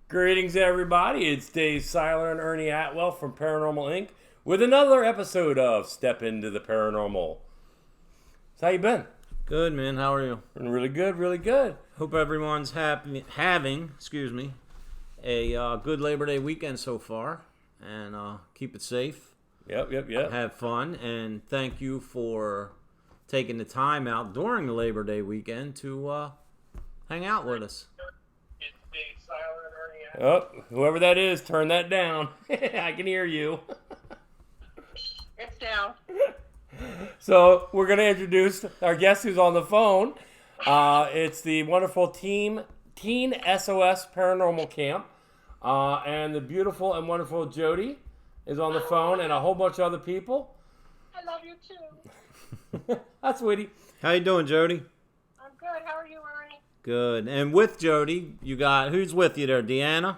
Greetings, everybody. It's Dave Seiler and Ernie Atwell from Paranormal Inc. with another episode of Step Into the Paranormal. So how you been? Good, man. How are you? Been really good, really good. Hope everyone's having a good Labor Day weekend so far, and keep it safe. Yep. Have fun, and thank you for taking the time out during the Labor Day weekend to hang out with us. It's Dave Seiler and Ernie Atwell. Oh, whoever that is, turn that down. I can hear you. It's down. So we're going to introduce our guest who's on the phone. It's the wonderful Teen SOS Paranormal Camp. And the beautiful and wonderful Jodi is on the phone, and a whole bunch of other people. I love you too. That's sweetie. How you doing, Jodi? I'm good. How are you, Ernie? Good. And with Jodi, you got who's with you there? Deanna.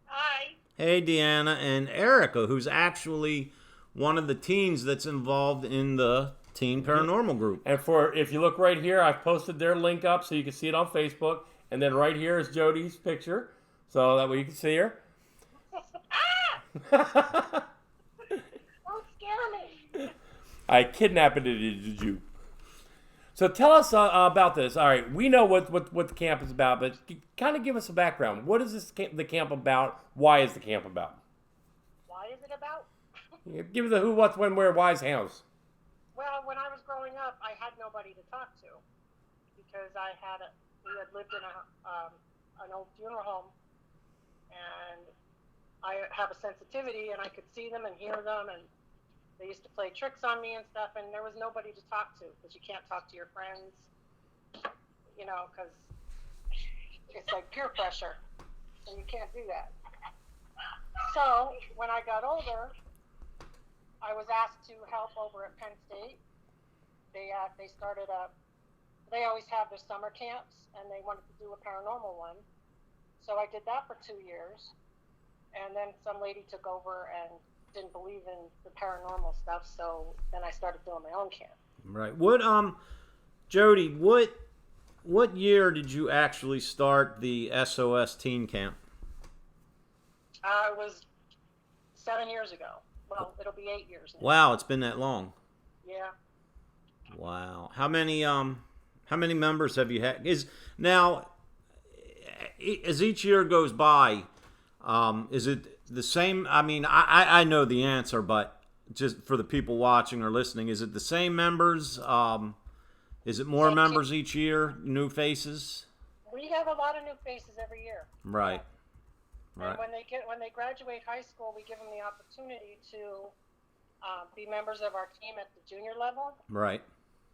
Hi. Hey, Deanna, and Erica, who's actually one of the teens that's involved in the Teen Paranormal group. And if you look right here, I've posted their link up so you can see it on Facebook. And then right here is Jodi's picture, so that way you can see her. Don't scare me. I kidnapped you. So tell us about this. All right, we know what the camp is about, but kind of give us a background. What is the camp about? Why is the camp about? What is it about? Give us the who, what, when, where, why's, hows. Well, when I was growing up, I had nobody to talk to because we had lived in an old funeral home, and I have a sensitivity, and I could see them and hear them, and they used to play tricks on me and stuff, and there was nobody to talk to because you can't talk to your friends, because it's like peer pressure, and you can't do that. So when I got older, I was asked to help over at Penn State. They always have their summer camps, and they wanted to do a paranormal one. So I did that for 2 years, and then some lady took over and didn't believe in the paranormal stuff, so then I started doing my own camp. Right. What Jodi, what year did you actually start the SOS Teen Camp? It was 7 years ago. Well, it'll be 8 years now. Wow, it's been that long. Yeah. Wow. How many members have you had? As each year goes by, is it the same? I mean, I know the answer, but just for the people watching or listening, is it the same members? Is it more members each year? New faces? We have a lot of new faces every year. Right. And when they graduate high school, we give them the opportunity to be members of our team at the junior level. Right.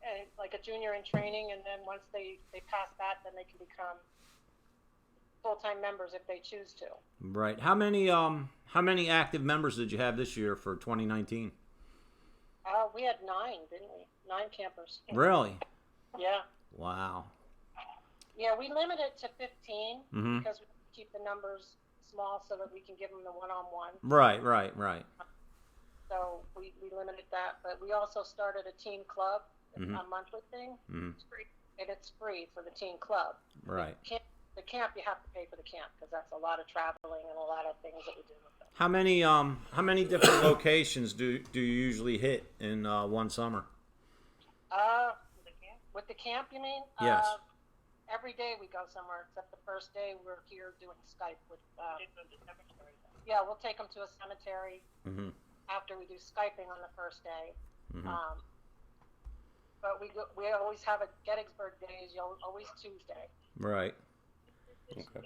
And like a junior in training, and then once they pass that, then they can become full-time members if they choose to. Right. How many active members did you have this year for 2019? We had 9, didn't we? 9 campers. Really? Yeah. Wow. Yeah, we limit it to 15 Mm-hmm. because we keep the numbers small so that we can give them the one-on-one. Right. So we limited that, but we also started a teen club, Mm-hmm. a monthly thing. Mm-hmm. It's free, and it's free for the teen club. Right. The camp, you have to pay for the camp because that's a lot of traveling and a lot of things that we do with them. How many different locations do you usually hit in one summer? With the camp, you mean? Yes. Every day we go somewhere, except the first day we're here doing Skype with. Yeah, we'll take them to a cemetery Mm-hmm. after we do Skyping on the first day. Mm-hmm. But we always have a Gettysburg Days, always Tuesday. Right. Okay.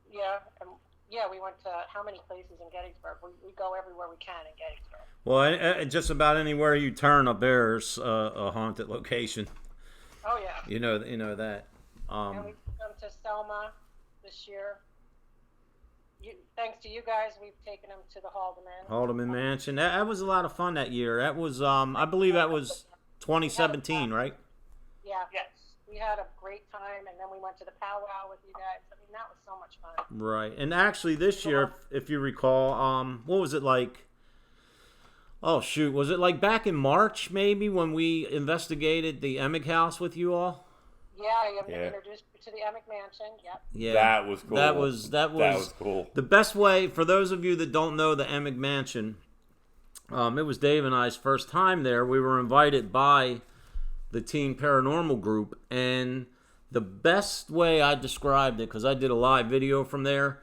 Yeah, we went to how many places in Gettysburg? We go everywhere we can in Gettysburg. Well, just about anywhere you turn up there's a haunted location. Oh yeah. You know that. And we took them to Selma this year. Thanks to you guys, we've taken them to the Haldeman Mansion. That was a lot of fun that year. That was I believe that was 2017, right? Yeah. Yes. We had a great time, and then we went to the powwow with you guys. I mean, that was so much fun. Right. And actually this year, if you recall, what was it like? Oh, shoot. Was it like back in March, maybe, when we investigated the Emig house with you all? Yeah, you introduced you to the Emick Mansion. Yep. Yeah, That was cool. That was cool. The best way, for those of you that don't know the Emick Mansion, it was Dave and I's first time there. We were invited by the Teen Paranormal group, and the best way I described it, because I did a live video from there,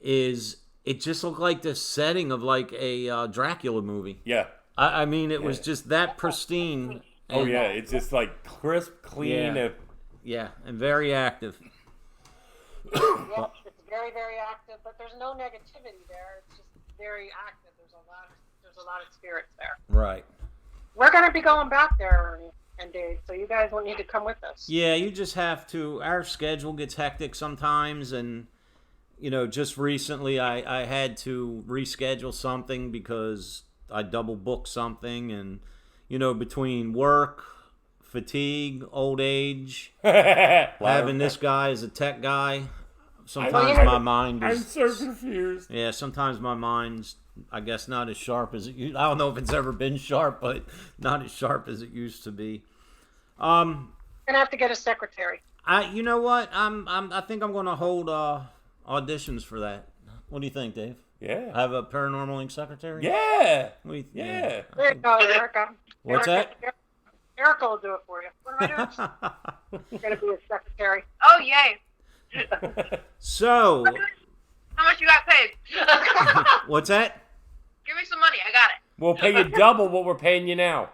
is it just looked like the setting of like a Dracula movie. Yeah. I mean, it was just that pristine. Oh yeah, it's just like crisp, clean. Yeah. Yeah, and very active. Yes, it's very, very active, but there's no negativity there. It's just very active. There's a lot of spirits there. Right. We're going to be going back there, and Dave, so you guys will need to come with us. Yeah, you just have to. Our schedule gets hectic sometimes, and just recently I had to reschedule something because I double booked something, and between work, fatigue, old age, having this guy as a tech guy, sometimes my mind is... I'm so confused. Yeah, sometimes my mind's, I guess, not as sharp as it used. I don't know if it's ever been sharp, but not as sharp as it used to be. Gonna have to get a secretary. You know what? I think I'm gonna hold auditions for that. What do you think, Dave? Yeah. Have a Paranormal Inc. secretary? Yeah. Yeah. There you go, Erica. What's that? Erica will do it for you. What am I doing? You're gonna be a secretary. Oh, yay. So, How much you got paid? what's that? Give me some money. I got it. We'll pay you double what we're paying you now.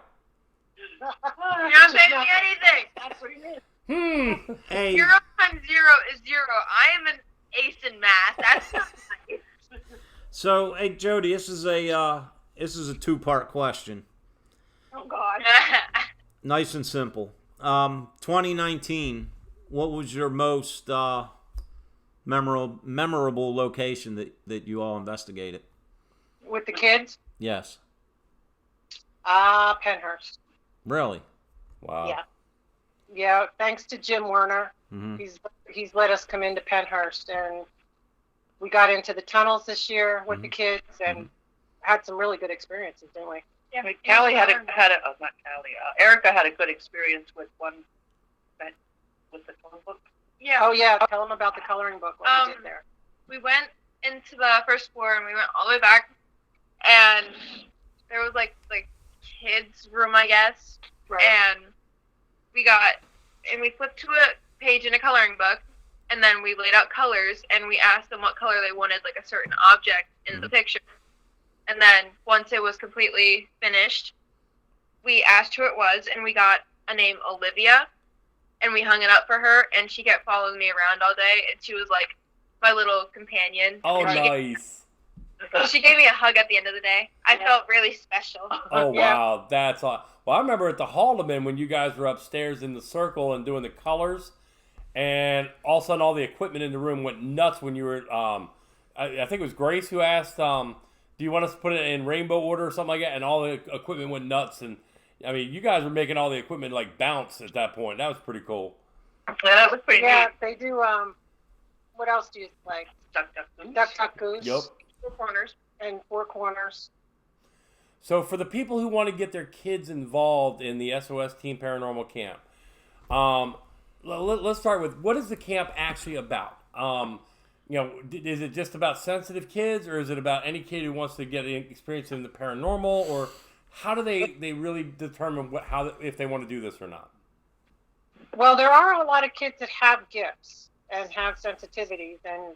You're not paying me anything. That's what he means. Hey, 0 times 0 is 0. I am an ace in math. That's not nice. so hey, Jodi, this is a two-part question. Oh God. Nice and simple. 2019. What was your most memorable location that you all investigated? With the kids? Yes. Penhurst. Really? Wow. Yeah. Yeah. Thanks to Jim Werner, he's let us come into Penhurst, and we got into the tunnels this year with the kids, and had some really good experiences, didn't we? Yeah, but Callie not Callie. Erica had a good experience with one that with the phone book. Yeah. Oh yeah, tell them about the coloring book. What we did there. We went into the first floor and we went all the way back, and there was like kids' room, I guess. Right. And we flipped to a page in a coloring book, and then we laid out colors, and we asked them what color they wanted, like a certain object in the picture. And then once it was completely finished, we asked who it was, and we got a name, Olivia, and we hung it up for her, and she kept following me around all day, and she was like my little companion. Oh, and nice. She gave me a hug at the end of the day. I felt really special. Oh, Yeah. wow. That's all. Well, I remember at the Haldeman when you guys were upstairs in the circle and doing the colors, and all of a sudden all the equipment in the room went nuts when you were, I think it was Grace who asked, do you want us to put it in rainbow order or something like that? And all the equipment went nuts. And, I mean, you guys were making all the equipment, like, bounce at that point. That was pretty cool. Yeah, that was pretty Yeah, neat. they do. What else do you like? Duck, duck, goose. Duck, duck, goose. Yep. 4 corners. And Four Corners. So for the people who want to get their kids involved in the SOS Teen Paranormal Camp, let's start with, what is the camp actually about? Is it just about sensitive kids, or is it about any kid who wants to get an experience in the paranormal, or how do they really determine if they want to do this or not? Well, there are a lot of kids that have gifts and have sensitivities, and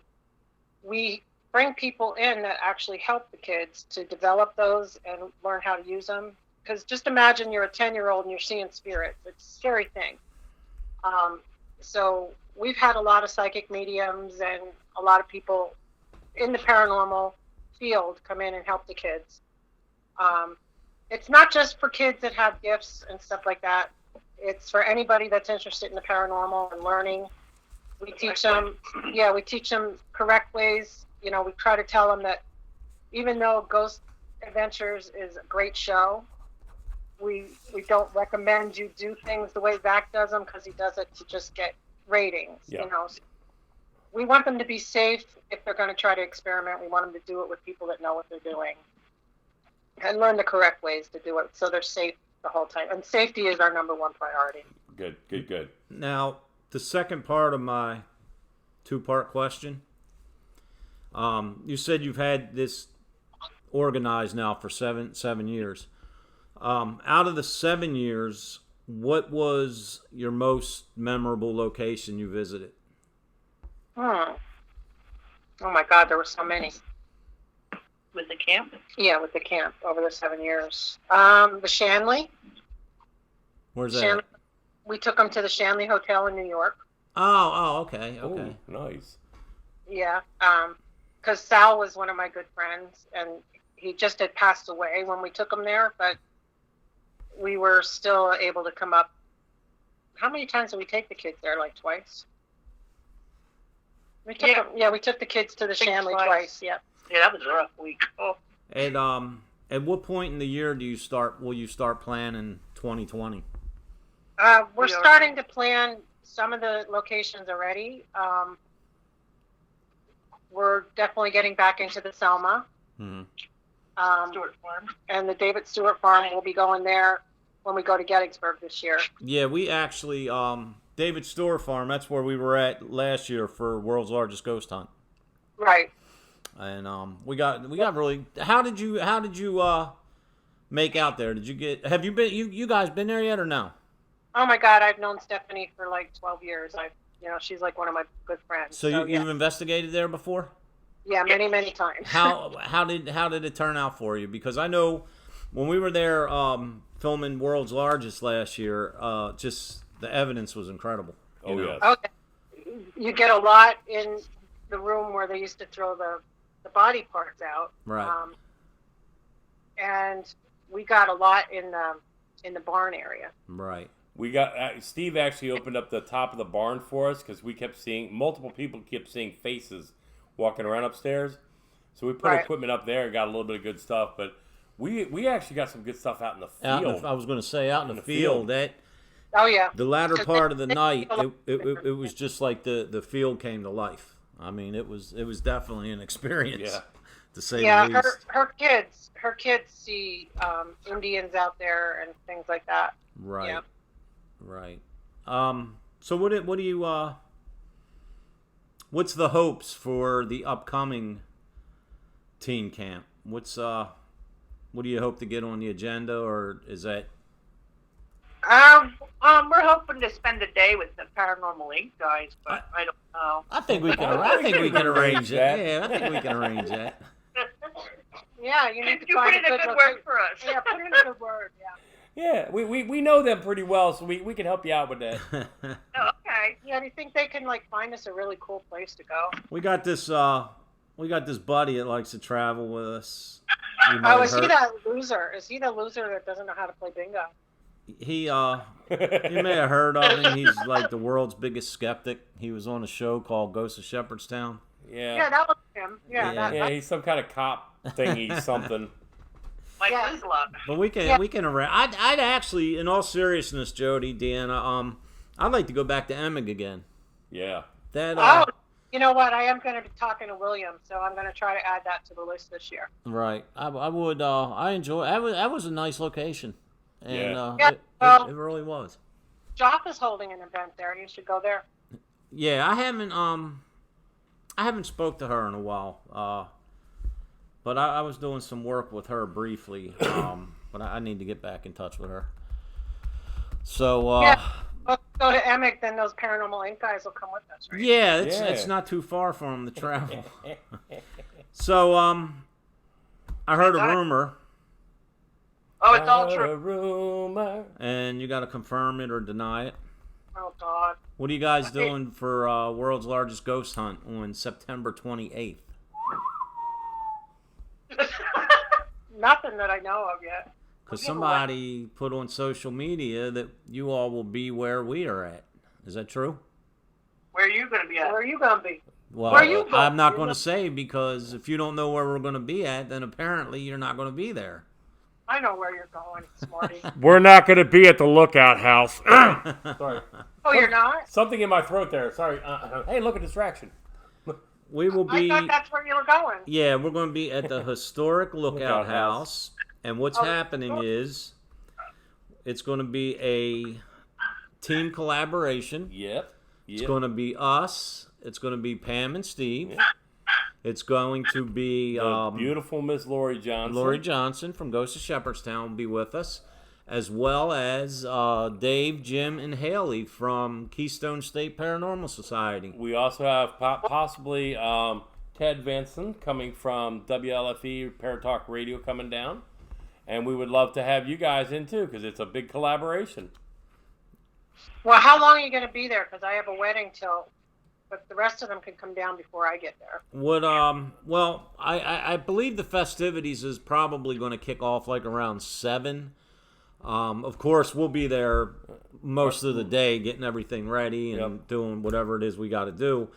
we bring people in that actually help the kids to develop those and learn how to use them. Because just imagine you're a 10-year-old and you're seeing spirits. It's a scary thing. So we've had a lot of psychic mediums and a lot of people in the paranormal field come in and help the kids. It's not just for kids that have gifts and stuff like that. It's for anybody that's interested in the paranormal and learning. We teach them correct ways. We try to tell them that even though Ghost Adventures is a great show, we don't recommend you do things the way Zach does them, because he does it to just get ratings. Yeah. We want them to be safe. If they're going to try to experiment, we want them to do it with people that know what they're doing and learn the correct ways to do it, so they're safe the whole time. And safety is our number one priority. Good. Now, the second part of my two-part question. You said you've had this organized now for seven years. Out of the 7 years, what was your most memorable location you visited? Oh my God, there were so many. With the camp? Yeah, with the camp over the 7 years. The Shanley. Where's that? We took them to the Shanley Hotel in New York. Oh, okay. Ooh, nice. Yeah, because Sal was one of my good friends, and he just had passed away when we took him there, but we were still able to come up. How many times did we take the kids there? Like twice? We took the kids to the Shanley twice. Yeah. Yeah, that was a rough week. Oh. And at what point in the year will you start planning 2020? We're starting to plan some of the locations already. We're definitely getting back into the Selma. Mm-hmm. Stewart Farm. And the David Stewart Farm. We'll be going there when we go to Gettysburg this year. Yeah, we actually David Stewart Farm. That's where we were at last year for World's Largest Ghost Hunt. Right. And we got really. How did you make out there? Have you been? You guys been there yet or no? Oh my God, I've known Stephanie for like 12 years. She's like one of my good friends. So you've investigated there before? Yeah, many times. How did it turn out for you? Because I know when we were there filming World's Largest last year, just the evidence was incredible. Oh yeah. Okay. You get a lot in the room where they used to throw the body parts out. Right. And we got a lot in the barn area. Right. We got Steve actually opened up the top of the barn for us because we kept seeing multiple people kept seeing faces walking around upstairs. So we put equipment up there and got a little bit of good stuff. But we actually got some good stuff out in the field. I was going to say out in the field. Oh yeah. The latter part of the night, it was just like the field came to life. I mean, it was definitely an experience. Yeah. To say the least. Her kids see Indians out there and things like that. Right. Yeah. Right. So what do you what's the hopes for the upcoming teen camp? What do you hope to get on the agenda, or is that? We're hoping to spend a day with the Paranormal Inc. guys, but I don't know. I think we can arrange that. Yeah, I think we can arrange that. Yeah, you need to You find put in a good word for us. Yeah, put in a good word. Yeah. Yeah, we know them pretty well, so we can help you out with that. Oh, okay. Yeah, do you think they can find us a really cool place to go? We got this buddy that likes to travel with us. Is he that loser? Is he the loser that doesn't know how to play bingo? He you may have heard of him. He's like the world's biggest skeptic. He was on a show called Ghosts of Shepherdstown. Yeah. Yeah, that was him. Yeah. He's some kind of cop thingy, something. Like Lizzlot. But we can arrange. I'd actually, in all seriousness, Jodi, Deanna, I'd like to go back to Emig again. Yeah. That. You know what? I am going to be talking to William, so I'm going to try to add that to the list this year. Right. I would. I enjoy. That was a nice location. And Yeah. It really was. Joff is holding an event there. You should go there. Yeah, I haven't spoke to her in a while. But I was doing some work with her briefly. But I need to get back in touch with her. So Let's go to Emic, then those Paranormal Inc. guys will come with us, right? Yeah, it's not too far for them to travel. So I heard a rumor. Oh, it's all A true. rumor. And you got to confirm it or deny it. Oh, God. What are you guys doing for World's Largest Ghost Hunt on September 28th? Nothing that I know of yet. Because somebody put on social media that you all will be where we are at. Is that true? Where are you going to be at? Where are you going to be? Well, Where are you going? I'm not going to say, because if you don't know where we're going to be at, then apparently you're not going to be there. I know where you're going, Smarty. We're not going to be at the Lookout House. Sorry. Oh, you're not? Something in my throat there. Sorry. Hey, look, a distraction. We will be. I thought that's where you were going. Yeah, we're going to be at the historic Lookout House. And what's happening is it's going to be a team collaboration. Yep. It's going to be us. It's going to be Pam and Steve. Yeah. It's going to be beautiful Miss Lori Johnson. Lori Johnson from Ghost of Shepherdstown will be with us, as well as Dave, Jim, and Haley from Keystone State Paranormal Society. We also have possibly Ted Vanson coming from WLFE Paratalk Radio coming down. And we would love to have you guys in too, because it's a big collaboration. Well, how long are you going to be there? Because I have a wedding till, but the rest of them can come down before I get there. Well, I believe the festivities is probably going to kick off like around 7. Of course, we'll be there most of the day getting everything ready and doing whatever it is we got to do.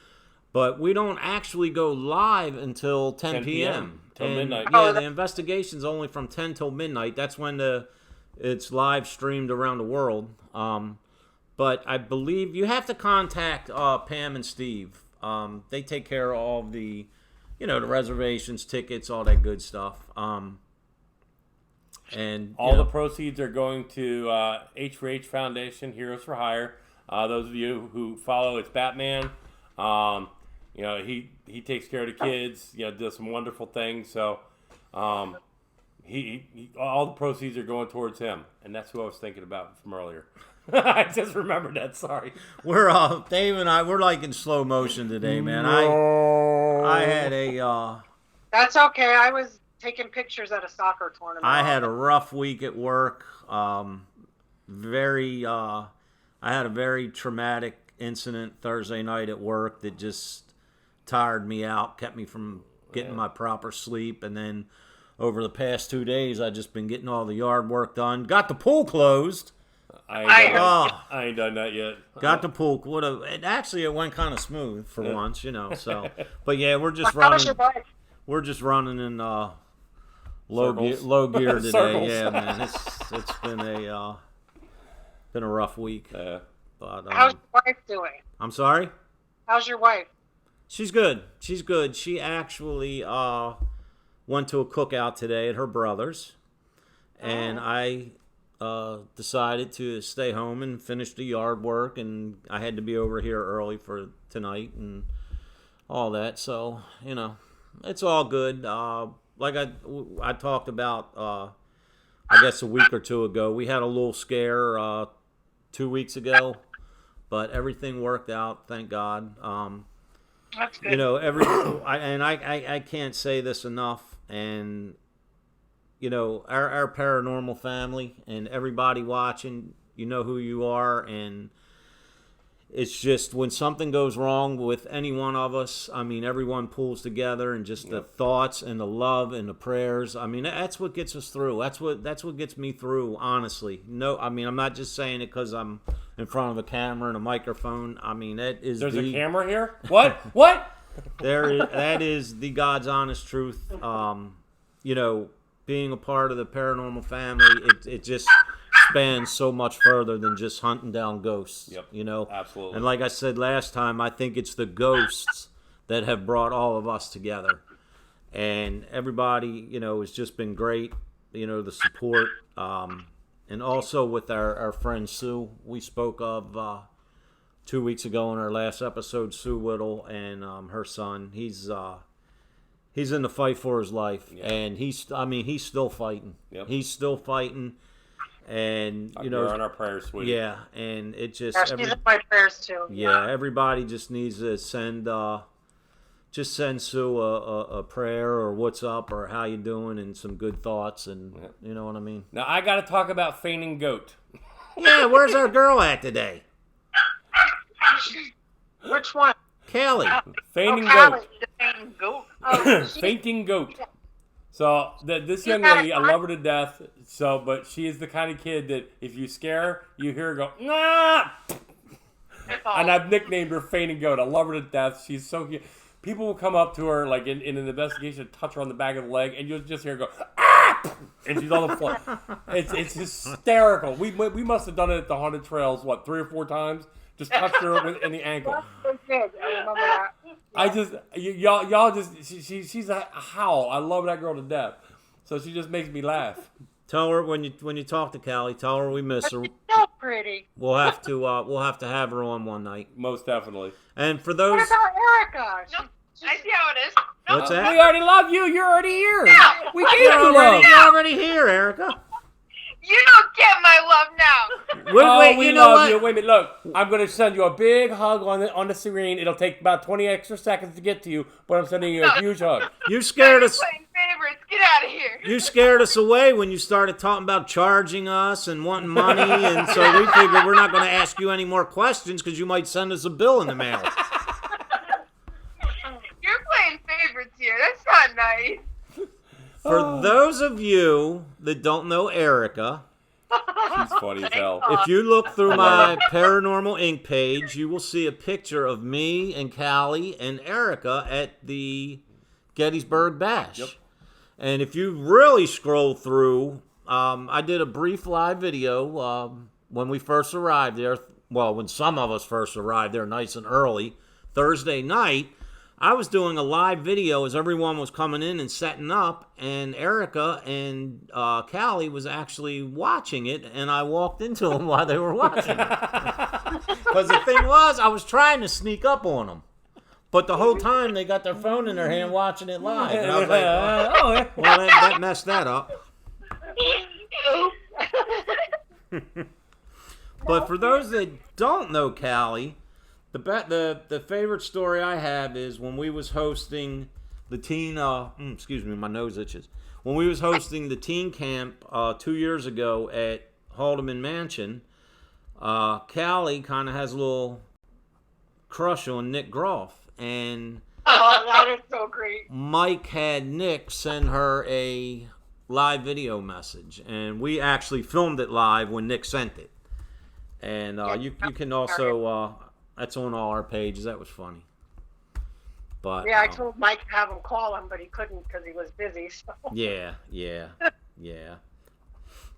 But we don't actually go live until 10 p.m. Till midnight. Yeah, the investigation's only from 10 till midnight. That's when it's live streamed around the world. But I believe you have to contact Pam and Steve. They take care of all the, the reservations, tickets, all that good stuff. And all the proceeds are going to H4H Foundation, Heroes for Hire. Those of you who follow, it's Batman. He takes care of the kids. Does some wonderful things. So, he all the proceeds are going towards him, and that's who I was thinking about from earlier. I just remembered that. Sorry. We're Dave and I. We're like in slow motion today, man. I had a. That's okay. I was taking pictures at a soccer tournament. I had a rough week at work. I had a very traumatic incident Thursday night at work that just tired me out, kept me from getting my proper sleep, and then over the past 2 days, I've just been getting all the yard work done. Got the pool closed. I ain't done that yet. Got the pool. It went kind of smooth for once, So, but yeah, we're just running. We're just running in low gear today. Circles. Yeah, man. It's been a rough week. But how's your wife doing? I'm sorry. How's your wife? She's good. She's good. She actually went to a cookout today at her brother's, and I decided to stay home and finish the yard work, and I had to be over here early for tonight and all that. So, it's all good. Like I talked about, I guess a week or two ago, we had a little scare 2 weeks ago, but everything worked out, thank God. That's good. I can't say this enough, and our paranormal family and everybody watching, you know who you are, and it's just when something goes wrong with any one of us, everyone pulls together, and just the thoughts and the love and the prayers. That's what gets us through. That's what gets me through, honestly. No, I'm not just saying it because I'm in front of a camera and a microphone. That is There's a camera here? What? That is the God's honest truth. Being a part of the paranormal family, it just spans so much further than just hunting down ghosts. Yep. Absolutely. And like I said last time, I think it's the ghosts that have brought all of us together. And everybody, has just been great, the support. And also with our friend Sue, we spoke of 2 weeks ago in our last episode, Sue Whittle and her son. He's in the fight for his life, and he's still fighting. Yep. He's still fighting, and we're on our prayers, sweetie. Yeah, and it just She's in my prayers too. yeah, everybody just needs to send Sue a prayer or what's up or how you doing and some good thoughts, and you know what I mean. Now I got to talk about fainting goat. Yeah, where's our girl at today? Which one? Kelly. Fainting Callie. goat. Fainting goat. Oh, Fainting goat. So this young lady, I love her to death. So, but she is the kind of kid that if you scare her, you hear her go, nah! And I've nicknamed her Fainting Goat. I love her to death. She's so cute. People will come up to her, like in an investigation, touch her on the back of the leg, and you'll just hear her go, ah! And she's on the floor. It's hysterical. We must have done it at the haunted trails, 3 or 4 times? Just touched her in the ankle. I remember that. I just y'all just she's a howl. I love that girl to death. So she just makes me laugh. Tell her when you talk to Callie, tell her we miss her. She's so pretty. We'll have to have her on one night. Most definitely. And for What those, about Erica? No, I see how it is. No, what's that? We already love you. You're already here. Yeah. We gave you love. You're already here, Erica. you don't get my love now. Wait, we you know love what? you. Wait a minute. Look, I'm going to send you a big hug on the screen. It'll take about 20 extra seconds to get to you, but I'm sending you a huge hug. You scared us. Playing favorites. Get out of here. You scared us away when you started talking about charging us and wanting money, and so we figured we're not going to ask you any more questions because you might send us a bill in the mail. You're playing favorites here. That's not nice. For those of you that don't know Erica, She's funny as hell. if you look through my Paranormal Inc. page, you will see a picture of me and Callie and Erica at the Gettysburg Bash. Yep. And if you really scroll through, I did a brief live video when we first arrived there. Well, when some of us first arrived there nice and early, Thursday night. I was doing a live video as everyone was coming in and setting up, and Erica and Callie was actually watching it, and I walked into them while they were watching it. Because the thing was, I was trying to sneak up on them. But the whole time, they got their phone in their hand watching it live. And I was like, well, that messed that up. But for those that don't know Callie, the favorite story I have is when we was hosting the teen. Excuse me, my nose itches. When we was hosting the teen camp 2 years ago at Haldeman Mansion, Callie kind of has a little crush on Nick Groff, and Oh, that is so great. Mike had Nick send her a live video message, and we actually filmed it live when Nick sent it. And you can also that's on all our pages. That was funny. But Yeah, I told Mike to have him call him, but he couldn't because he was busy. So. yeah.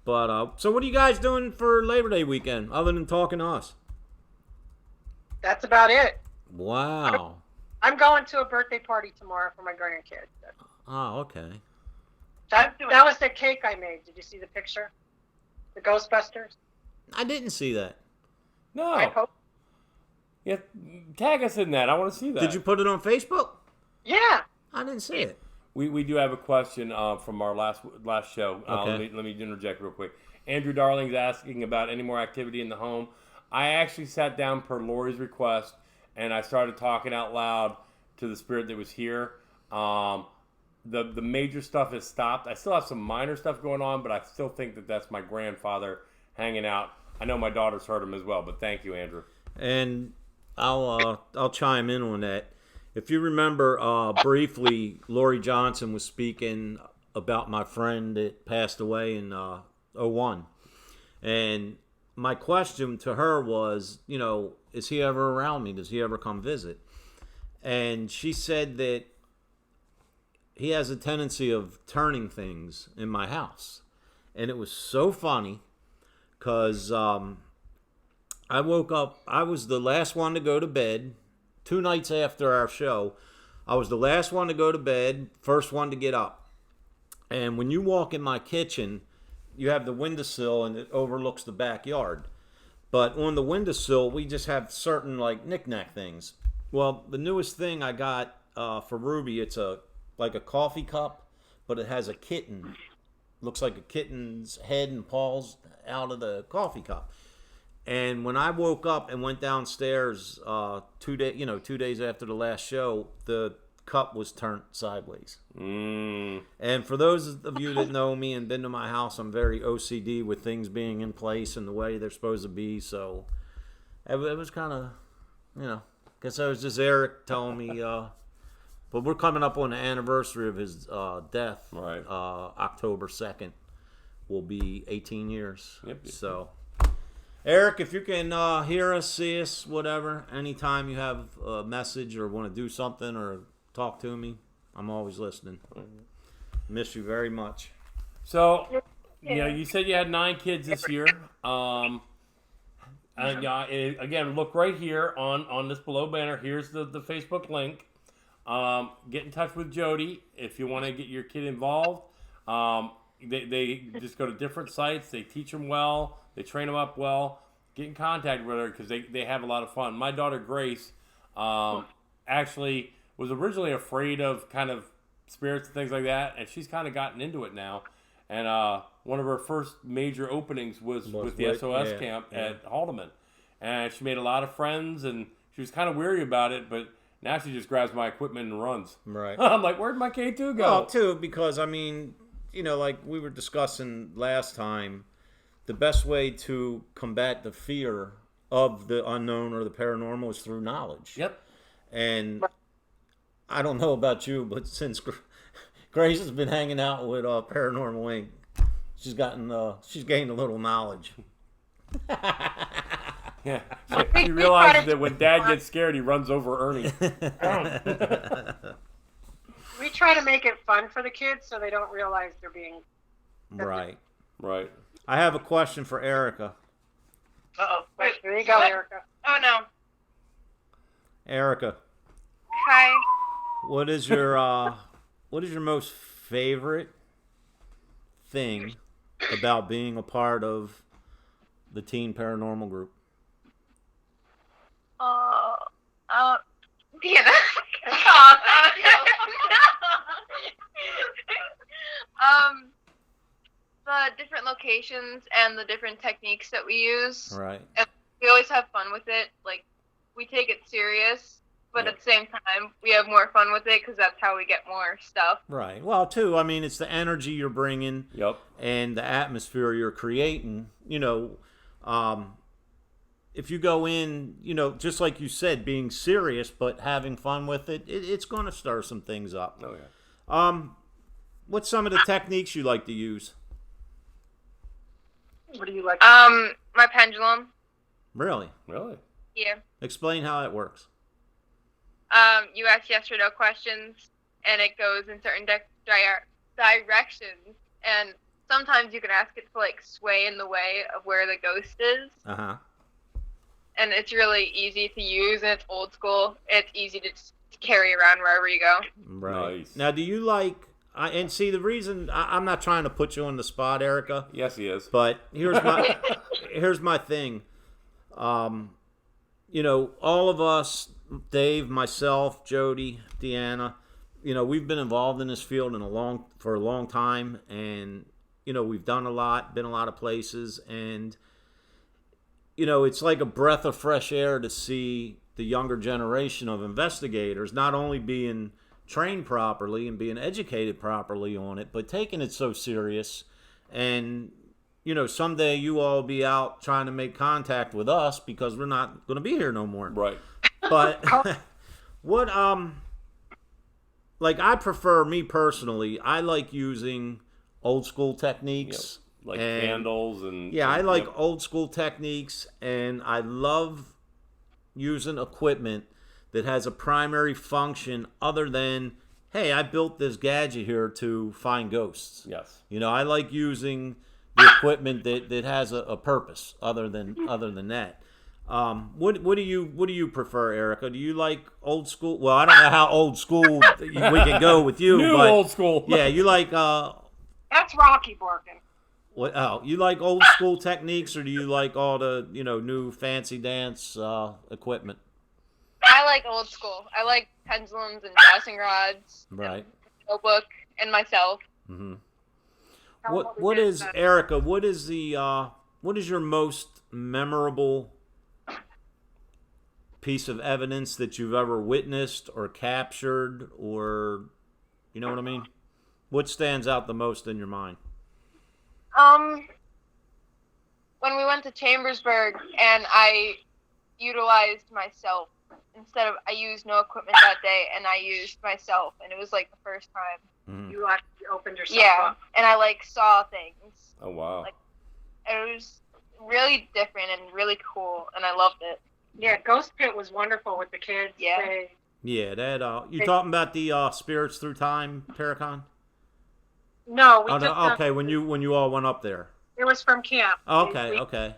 But so what are you guys doing for Labor Day weekend other than talking to us? That's about it. Wow. I'm going to a birthday party tomorrow for my grandkids. Oh, okay. That was the cake I made. Did you see the picture? The Ghostbusters? I didn't see that. I No. hope. Yeah, tag us in that. I want to see that. Did you put it on Facebook? Yeah. I didn't see it. We do have a question from our last show. Okay. Let me interject real quick. Andrew Darling's asking about any more activity in the home. I actually sat down per Lori's request, and I started talking out loud to the spirit that was here. The major stuff has stopped. I still have some minor stuff going on, but I still think that that's my grandfather hanging out. I know my daughter's heard him as well, but thank you, Andrew. And I'll chime in on that. If you remember briefly, Lori Johnson was speaking about my friend that passed away in 2001. And my question to her was, is he ever around me? Does he ever come visit? And she said that he has a tendency of turning things in my house. And it was so funny because I woke up, I was the last one to go to bed 2 nights after our show. I was the last one to go to bed, first one to get up. And when you walk in my kitchen, you have the windowsill and it overlooks the backyard. But on the windowsill, we just have certain knick-knack things. Well, the newest thing I got for Ruby, it's like a coffee cup, but it has a kitten. Looks like a kitten's head and paws out of the coffee cup. And when I woke up and went downstairs 2 days after the last show, the cup was turned sideways. And for those of you that know me and been to my house, I'm very OCD with things being in place and the way they're supposed to be. So it was kind of, guess that was just Eric telling me. But we're coming up on the anniversary of his death. Right. October 2nd will be 18 years. Yep. So, Eric, if you can hear us, see us, whatever, anytime you have a message or want to do something or talk to me, I'm always listening. Miss you very much. So, you said you had 9 kids this year. And again, look right here on this below banner. Here's the Facebook link. Get in touch with Jodi if you want to get your kid involved. they just go to different sites. They teach them well. They train them up well. Get in contact with her because they have a lot of fun. My daughter Grace actually was originally afraid of kind of spirits and things like that, and she's kind of gotten into it now. And one of her first major openings was with the SOS camp at Haldeman. And she made a lot of friends, and she was kind of weary about it, but now she just grabs my equipment and runs. Right. I'm like, where'd my K2 go? Well, too, because, I mean, you know, like we were discussing last time, the best way to combat the fear of the unknown or the paranormal is through knowledge. Yep. And I don't know about you, but since Grace has been hanging out with Paranormal Inc., she's gained a little knowledge. Yeah. She realizes that when Dad gets scared, he runs over Ernie. We try to make it fun for the kids so they don't realize they're being... Right. Right. I have a question for Erica. Uh-oh. Wait, here you go, Erica. Oh no. Erica, Hi. what is your most favorite thing about being a part of the Teen Paranormal group? Deanna. The different locations and the different techniques that we use. Right. And we always have fun with it. Like, we take it serious, but at the same time, we have more fun with it because that's how we get more stuff. Right. Well, too, I mean, it's the energy you're bringing. Yep. And the atmosphere you're creating. You know, if you go in, you know, just like you said, being serious but having fun with it, it's going to stir some things up. Oh, yeah. What's some of the techniques you like to use? What do you like? My pendulum. Really? Really? Yeah. Explain how it works. You ask yes or no questions, and it goes in certain directions. And sometimes you can ask it to, like, sway in the way of where the ghost is. Uh-huh. And it's really easy to use, and it's old school. It's easy to just carry around wherever you go. Right. Nice. Now, do you like... and see, the reason... I'm not trying to put you on the spot, Erica. Yes, he is. But here's my thing. You know, all of us, Dave, myself, Jodi, Deanna, you know, we've been involved in this field for a long time, and you know, we've done a lot, been a lot of places, and you know, it's like a breath of fresh air to see the younger generation of investigators not only being trained properly and being educated properly on it, but taking it so serious. And you know, someday you all be out trying to make contact with us because we're not going to be here no more. Right. But what like, I prefer, me personally, I like using old school techniques. Yep. Like and, candles and... Yeah, I like yep. old school techniques, and I love using equipment that has a primary function other than, hey, I built this gadget here to find ghosts. Yes. You know, I like using the equipment that has a purpose other than that. What do you prefer, Erica? Do you like old school? Well, I don't know how old school we can go with you. New but old school. Yeah, you like That's Rocky barking. what? Oh, you like old school techniques, or do you like all the new fancy dance equipment? I like old school. I like pendulums and dowsing rods. Right. Notebook and myself. Mm-hmm. Tell 'em we What did is, then. Erica? What is your most memorable piece of evidence that you've ever witnessed or captured, or you know what I mean? What stands out the most in your mind? When we went to Chambersburg and I utilized myself I used no equipment that day, and I used myself, and it was like the first time. Mm-hmm. You actually opened yourself Yeah, up. and I like saw things. Oh, wow. Like, it was really different and really cool, and I loved it. Yeah, Ghost Pit was wonderful with the kids. Yeah. Yeah, that. You talking about the Spirits Through Time, Paracon? No, we Oh, took no, okay. When you all went up there. It was from camp. Okay, We okay.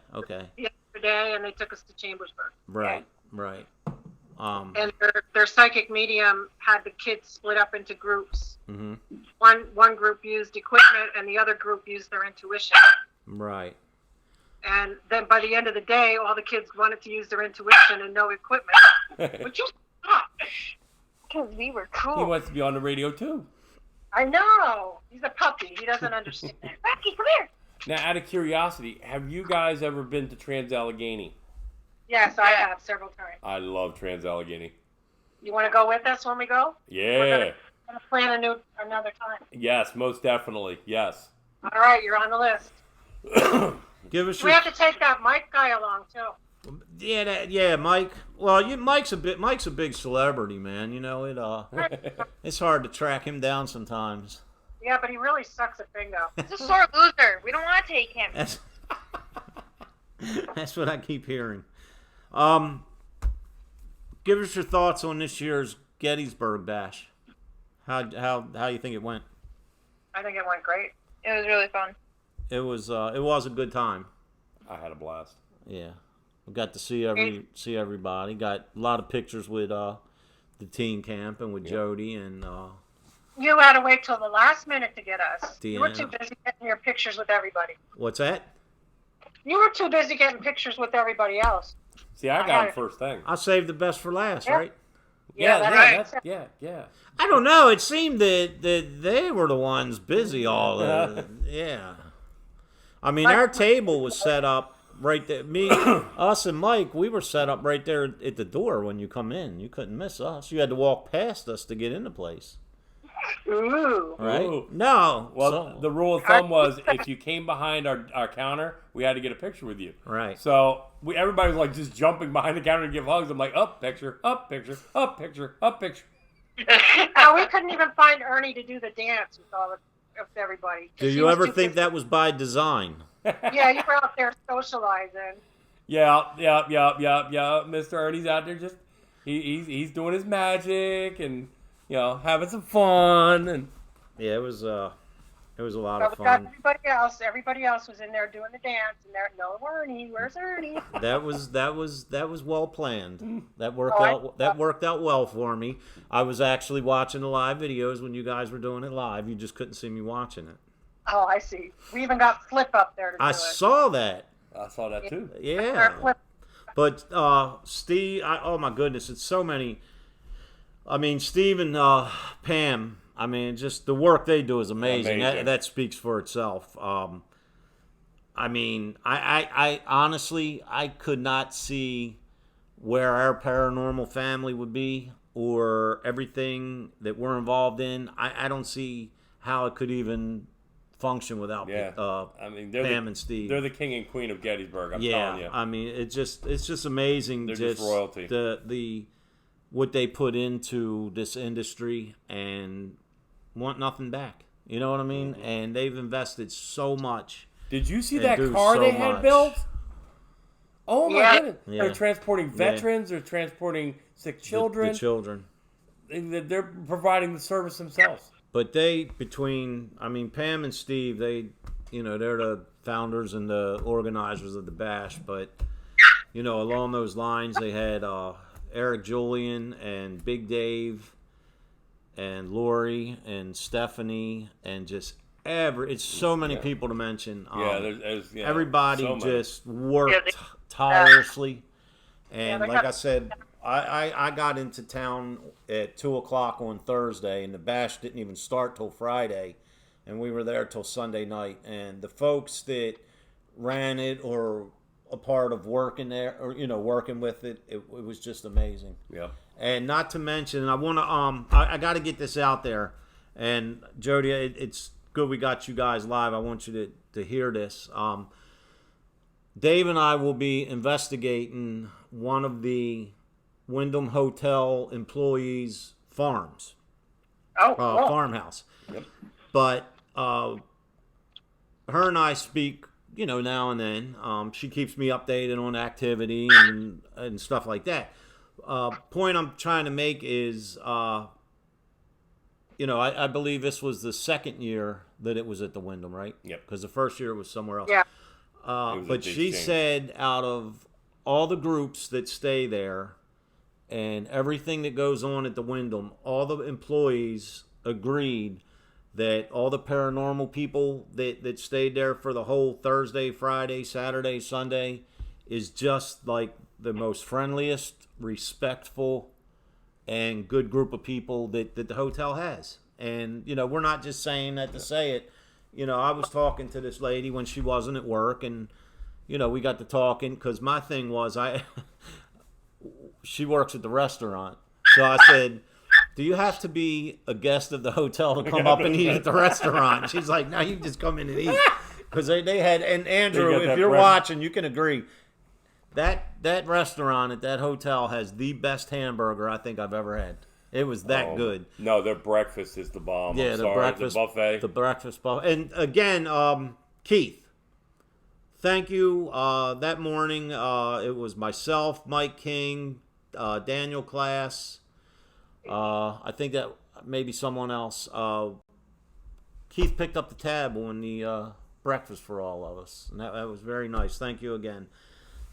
yesterday, and they took us to Chambersburg. Right. And their psychic medium had the kids split up into groups. Mhm. One group used equipment, and the other group used their intuition. Right. And then by the end of the day, all the kids wanted to use their intuition and no equipment. Would you stop? Because we were He cool. wants to be on the radio too. I know. He's a puppy. He doesn't understand. Rocky, come here. Now, out of curiosity, have you guys ever been to Trans-Allegheny? Yes, I have several times. I love Trans-Allegheny. You want to go with us when we go? Yeah. We're gonna plan another time. Yes, most definitely. Yes. All right, you're on the list. Give us We your have to take that Mike guy along too. yeah, Mike. Well, Mike's a big celebrity, man. You know it. It's hard to track him down sometimes. Yeah, but he really sucks at bingo. He's a sore loser. We don't want to take him. That's what I keep hearing. Give us your thoughts on this year's Gettysburg Bash. How you think it went? I think it went great. It was really fun. It was a good time. I had a blast. Yeah, we got to see everybody. Got a lot of pictures with the teen camp and with Jodi and. You had to wait till the last minute to get us. You were Deanna. too busy getting your pictures with everybody. What's that? You were too busy getting pictures with everybody else. See, I got him first thing. I saved the best for last, Yeah. right? Yeah. I don't know. It seemed that they were the ones busy all the yeah. I mean, our table was set up right there. Us and Mike, we were set up right there at the door when you come in. You couldn't miss us. You had to walk past us to get in the place. Ooh. Right? Ooh. No. Well, the rule of thumb was if you came behind our counter, we had to get a picture with you. Right. So everybody was like just jumping behind the counter to give hugs. I'm like, up picture, up picture, up picture, up picture. We couldn't even find Ernie to do the dance with everybody. Do you ever think that was by design? Yeah, you were out there socializing. Yeah. Mr. Ernie's out there just he's doing his magic and having some fun and Yeah, it was a lot But of we got fun. everybody else was in there doing the dance, and no Ernie. Where's Ernie? That was well planned. That worked Oh, out. That worked out well for me. I was actually watching the live videos when you guys were doing it live. You just couldn't see me watching it. Oh, I see. We even got Flip up there to do I it. saw that. I saw that too. Yeah. Flip. But Steve, oh my goodness, it's so many. I mean, Steve and Pam. I mean, just the work they do is amazing. That speaks for itself. I mean, I honestly, I could not see where our paranormal family would be or everything that we're involved in. I don't see how it could even function without I mean, Pam and Steve. They're the king and queen of Gettysburg. I'm telling you. I mean, it's just amazing. They're just royalty. The what they put into this industry and want nothing back. You know what I mean? Mm-hmm. And they've invested so much. Did you see and that do car so they had much. built? Oh my Yeah. goodness! Yeah. They're transporting veterans. They're transporting sick children. The children. They're providing the service themselves. But Pam and Steve, they're the founders and the organizers of the bash. But along those lines, they had Eric Julian and Big Dave and Lori and Stephanie and just it's so many people to mention. There's Everybody so many. just worked tirelessly. And they like got- I said, I got into town at 2:00 on Thursday, and the bash didn't even start till Friday, and we were there till Sunday night. And the folks that ran it or a part of working there, or working with it, it was just amazing. Yeah. And not to mention, I want to I got to get this out there. And Jodi, it's good we got you guys live. I want you to hear this. Dave and I will be investigating one of the Wyndham Hotel employees' farms, Oh, cool. farmhouse. Yep. But her and I speak, now and then. She keeps me updated on activity and stuff like that. Point I'm trying to make is, I believe this was the second year that it was at the Wyndham, right? Yep. Because the first year it was somewhere else. Yeah. was But at the she Exchange. said out of all the groups that stay there and everything that goes on at the Wyndham, all the employees agreed that all the paranormal people that stayed there for the whole Thursday, Friday, Saturday, Sunday is just like the most friendliest, respectful, and good group of people that the hotel has. And, we're not just saying that to say it. I was talking to this lady when she wasn't at work, and, we got to talking because my thing was she works at the restaurant. So I said, do you have to be a guest of the hotel to come up and eat at the restaurant? She's like, no, you just come in and eat. Because they had, and Andrew, if you're watching, you can agree, that restaurant at that hotel has the best hamburger I think I've ever had. It was that good. No, their breakfast is the bomb. Yeah, the buffet. The breakfast buffet. And again, Keith, thank you. That morning, it was myself, Mike King, Daniel Class. I think that maybe someone else. Keith picked up the tab on the breakfast for all of us, and that was very nice. Thank you again.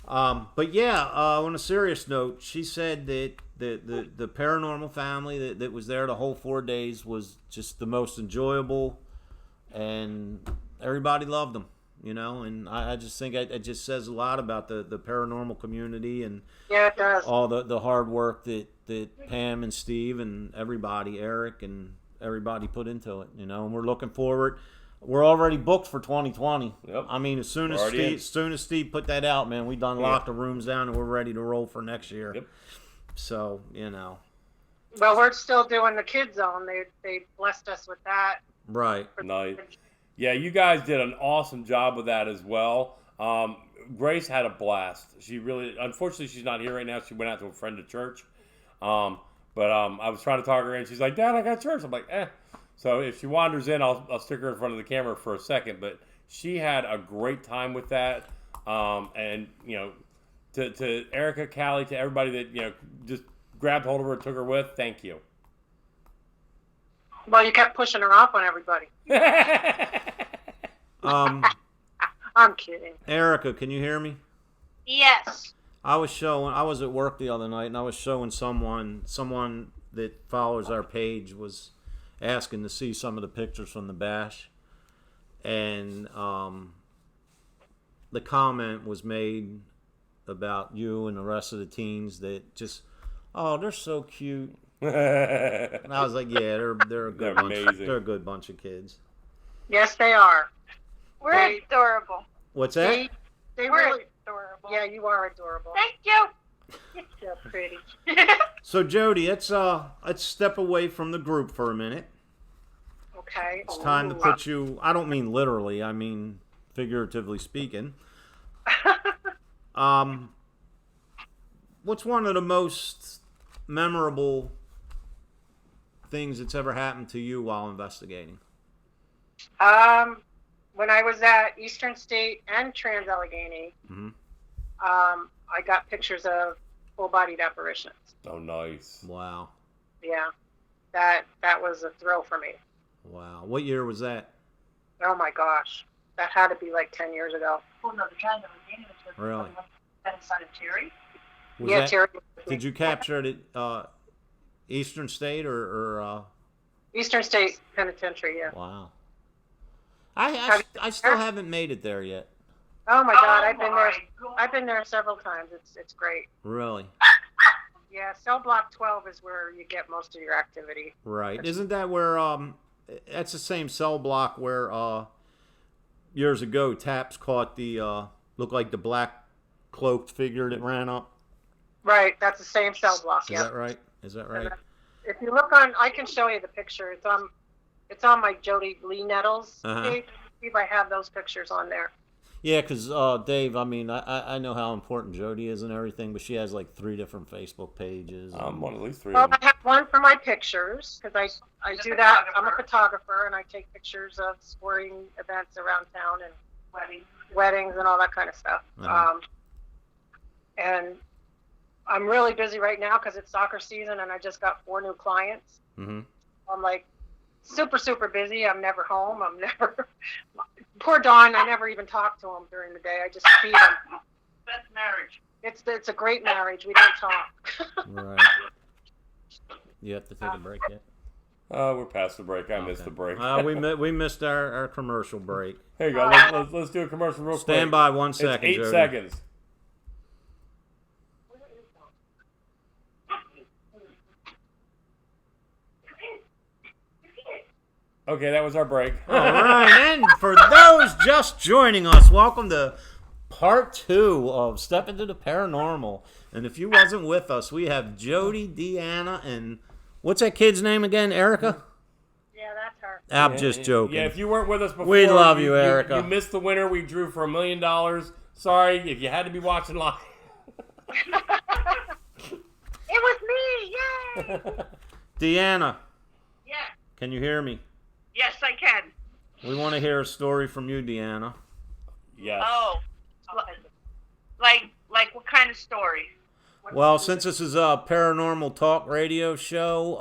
But yeah, on a serious note, she said that the paranormal family that was there the whole 4 days was just the most enjoyable, and everybody loved them. And I just think it just says a lot about the paranormal community, and Yeah, it does. all the hard work that Pam and Steve and everybody, Eric and everybody put into it, and we're looking forward. We're already booked for 2020. Yep. I mean, as soon as Steve put that out, man, we done locked the rooms down and we're ready to roll for next year. Yep. So, Well, we're still doing the Kids Zone. They blessed us with that. Right. Nice. Yeah, you guys did an awesome job with that as well. Grace had a blast. She really, unfortunately, she's not here right now. She went out to a friend at church. But I was trying to talk her in. She's like, Dad, I got church. I'm like, eh. So if she wanders in, I'll stick her in front of the camera for a second. But she had a great time with that. And, to Erica, Callie, to everybody that, just grabbed hold of her, took her with, thank you. Well, you kept pushing her off on everybody. I'm kidding. Erica, can you hear me? Yes. I was at work the other night, and I was showing someone that follows our page was asking to see some of the pictures from the bash, and the comment was made about you and the rest of the teens that just, oh, they're so cute. And I was like, yeah, they're a good bunch. Amazing. They're a good bunch of kids. Yes, they are. We're adorable. What's that? They We're really. adorable. Yeah, you are adorable. Thank you. You're so pretty. So Jodi, let's step away from the group for a minute. Okay. It's time to put you. I don't mean literally. I mean figuratively speaking. What's one of the most memorable things that's ever happened to you while investigating? When I was at Eastern State and Trans-Allegheny, I got pictures of full-bodied apparitions. Oh, nice. Wow. Yeah, that was a thrill for me. Wow. What year was that? Oh my gosh, that had to be like 10 years ago. Oh no, the Trans-Allegheny was Really? inside of Terry. Was Yeah, that- Terry. Did you capture it at Eastern State or Eastern State Penitentiary? Yeah. wow. I still haven't made it there yet. Oh my God, I've been there. God. I've been there several times. It's great. Really? Yeah, cell block 12 is where you get most of your activity. Right. Isn't that where that's the same cell block where years ago Taps caught the looked like the black cloaked figure that ran up? Right, that's the same cell block. Is Yeah. that right? Is that right? If you look on, I can show you the picture. It's on my Jodi Nettles page. See if I have those pictures on there. Yeah, because Dave, I mean, I know how important Jodi is and everything, but she has like 3 different Facebook pages. I'm on at least 3 Well, of them. I have one for my pictures because I do that. I'm a photographer and I take pictures of sporting events around town and weddings and all that kind of stuff. And I'm really busy right now because it's soccer season and I just got 4 new clients. Mm-hmm. I'm like super busy. I'm never home. I'm never. Poor Dawn. I never even talk to him during the day. I just feed him. That's marriage. It's a great marriage. We don't talk. Right. You have to take a break yet? We're past the break. I missed the break. We missed our commercial break. Here you go. Let's do a commercial real quick. Stand by 1 second, It's 8 Jody. seconds. Okay, that was our break. All right, and for those just joining us, welcome to part 2 of Step Into the Paranormal. And if you wasn't with us, we have Jodi, Deanna, and what's that kid's name again? Erica? Yeah, that's her. I'm just joking. Yeah, if you weren't with us before, we love you, Erica. You missed the winner. We drew for $1 million. Sorry if you had to be watching live. It was me! Yay! Deanna, Yeah. can you hear me? Yes, I can. We want to hear a story from you, Deanna. Yes. Oh, like what kind of story? Well, since this is a paranormal talk radio show,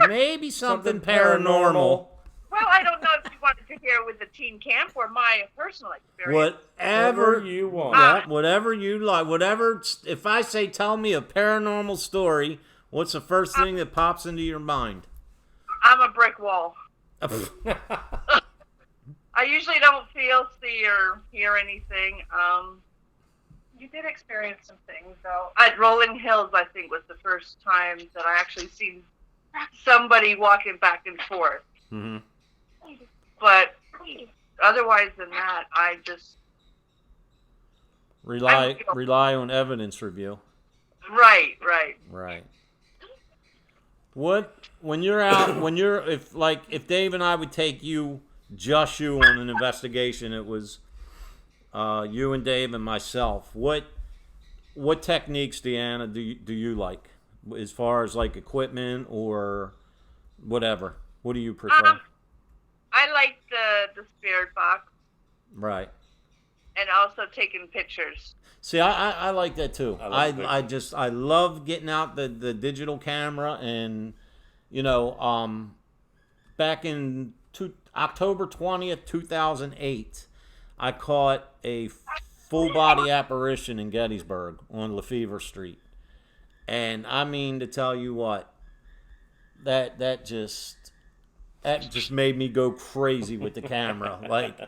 maybe something paranormal. Well, I don't know if you wanted to hear with the teen camp or my personal experience. Whatever you want. Yeah, whatever you like. Whatever. If I say, tell me a paranormal story, what's the first thing that pops into your mind? I'm a brick wall. I usually don't feel, see, or hear anything. You did experience some things, though. At Rolling Hills, I think, was the first time that I actually seen somebody walking back and forth. Mm-hmm. But otherwise than that, I just rely on evidence review. right. Right. When you're out, if Dave and I would take you on an investigation, it was you and Dave and myself. What techniques, Deanna, do you like as far as like equipment or whatever? What do you prefer? I like the spirit box Right. and also taking pictures. See, I like that too. I I love getting out the digital camera, and back in October 20th, 2008, I caught a full body apparition in Gettysburg on Lefevre Street, and I mean to tell you what, that just made me go crazy with the camera, like.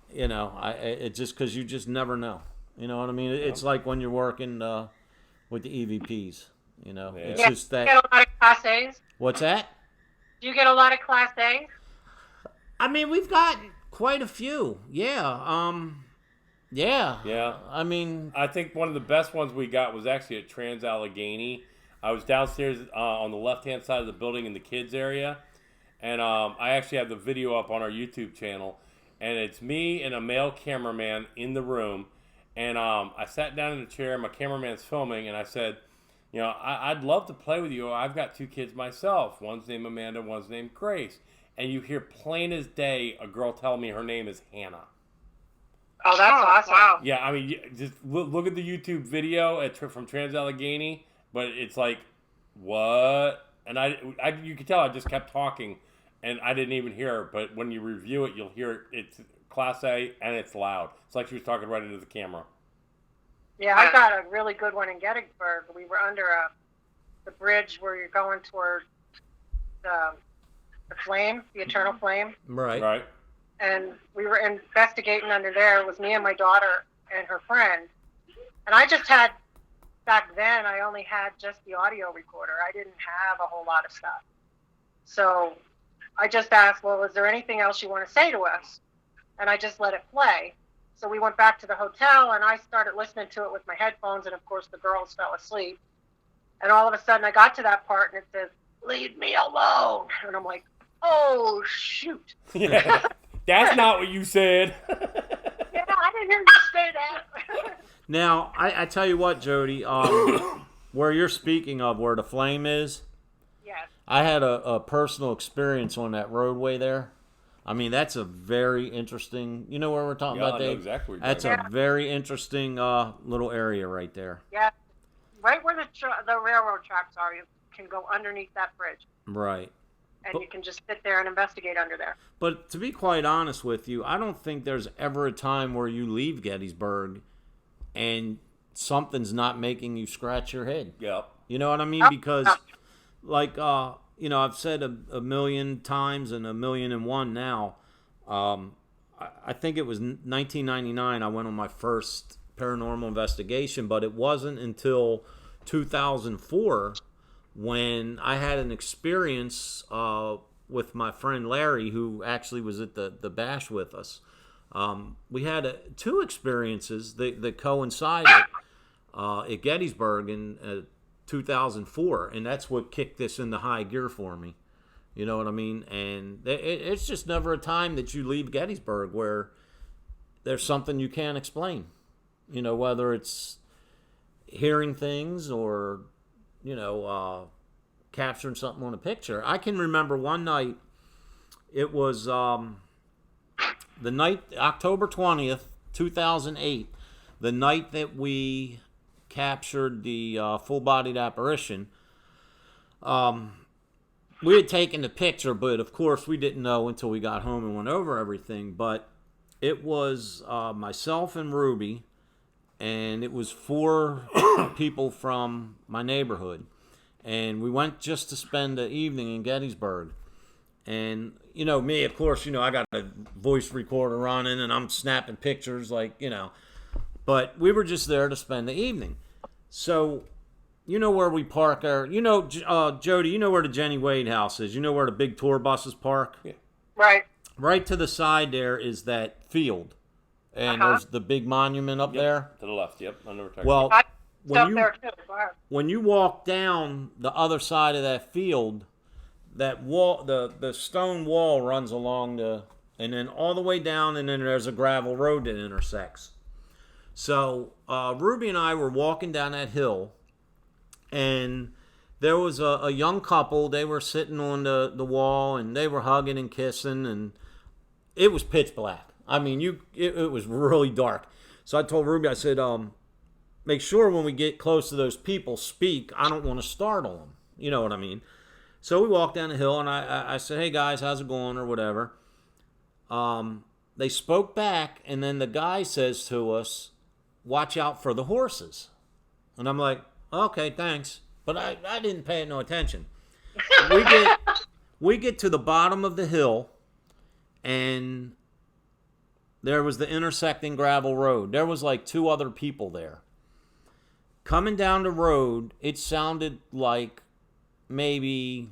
It just because you just never know. You know what I mean? It's like when you're working with the EVPs. It's just that. You get a lot of Class A's? What's that? Do you get a lot of Class A's? I mean, we've got quite a few. Yeah. Yeah. Yeah. I mean, I think one of the best ones we got was actually at Trans Allegheny. I was downstairs on the left-hand side of the building in the kids area, and I actually have the video up on our YouTube channel. And it's me and a male cameraman in the room. And I sat down in a chair. My cameraman's filming. And I said, I'd love to play with you. I've got 2 kids myself. One's named Amanda. One's named Grace. And you hear plain as day a girl tell me her name is Hannah. Oh, that's awesome. Wow. Yeah, I mean, just look at the YouTube video from Trans Allegheny. But it's like, what? And you could tell I just kept talking. And I didn't even hear her, but when you review it, you'll hear it's Class A and it's loud. It's like she was talking right into the camera. Yeah, I got a really good one in Gettysburg. We were under the bridge where you're going toward the flame, the eternal flame. right. And we were investigating under there. It was me and my daughter and her friend. And I just had, back then, I only had just the audio recorder. I didn't have a whole lot of stuff. So I just asked, well, is there anything else you want to say to us? And I just let it play. So we went back to the hotel, and I started listening to it with my headphones, and, of course, the girls fell asleep. And all of a sudden, I got to that part, and it says, leave me alone. And I'm like, oh, shoot. Yeah, that's not what you said. Yeah, I didn't hear you say that. Now, I tell you what, Jodi, where you're speaking of, where the flame is, Yes. I had a personal experience on that roadway there. I mean, that's a very interesting. You know where we're talking about, Dave? I know exactly what you're That's talking a very interesting little area right there. Yeah. Right where the railroad tracks are, you can go underneath that bridge. Right. And you can just sit there and investigate under there. But to be quite honest with you, I don't think there's ever a time where you leave Gettysburg and something's not making you scratch your head. Yep. You know what I mean? Because, like, I've said a million times and 1,000,001 now. I think it was 1999 I went on my first paranormal investigation, but it wasn't until 2004 when I had an experience with my friend Larry, who actually was at the bash with us. We had two experiences that coincided at Gettysburg in 2004, and that's what kicked this into high gear for me. You know what I mean? And it's just never a time that you leave Gettysburg where there's something you can't explain. You know, whether it's hearing things or, capturing something on a picture. I can remember one night, it was the night, October 20th, 2008, the night that we captured the full-bodied apparition. We had taken the picture, but of course we didn't know until we got home and went over everything. But it was myself and Ruby, and it was 4 people from my neighborhood. And we went just to spend the evening in Gettysburg. And, me, of course, I got a voice recorder running, and I'm snapping pictures, But we were just there to spend the evening. So, where we park our... Jody, you know where the Jenny Wade house is. You know where the big tour buses park? Yeah. Right. Right to the side there is that field. And there's the big monument up there. To the left, yep. I know what we're talking Well, about. There too. Wow. when you walk down the other side of that field, that wall, the stone wall runs along and then all the way down, and then there's a gravel road that intersects. So Ruby and I were walking down that hill, and there was a young couple. They were sitting on the wall, and they were hugging and kissing, and it was pitch black. I mean, it was really dark. So I told Ruby, I said, make sure when we get close to those people, speak. I don't want to startle them. You know what I mean? So we walked down the hill, and I said, hey, guys, how's it going, or whatever. They spoke back, and then the guy says to us, watch out for the horses. And I'm like, okay, thanks. But I didn't pay no attention. We get to the bottom of the hill, and there was the intersecting gravel road. There was like 2 other people there. Coming down the road, it sounded like maybe,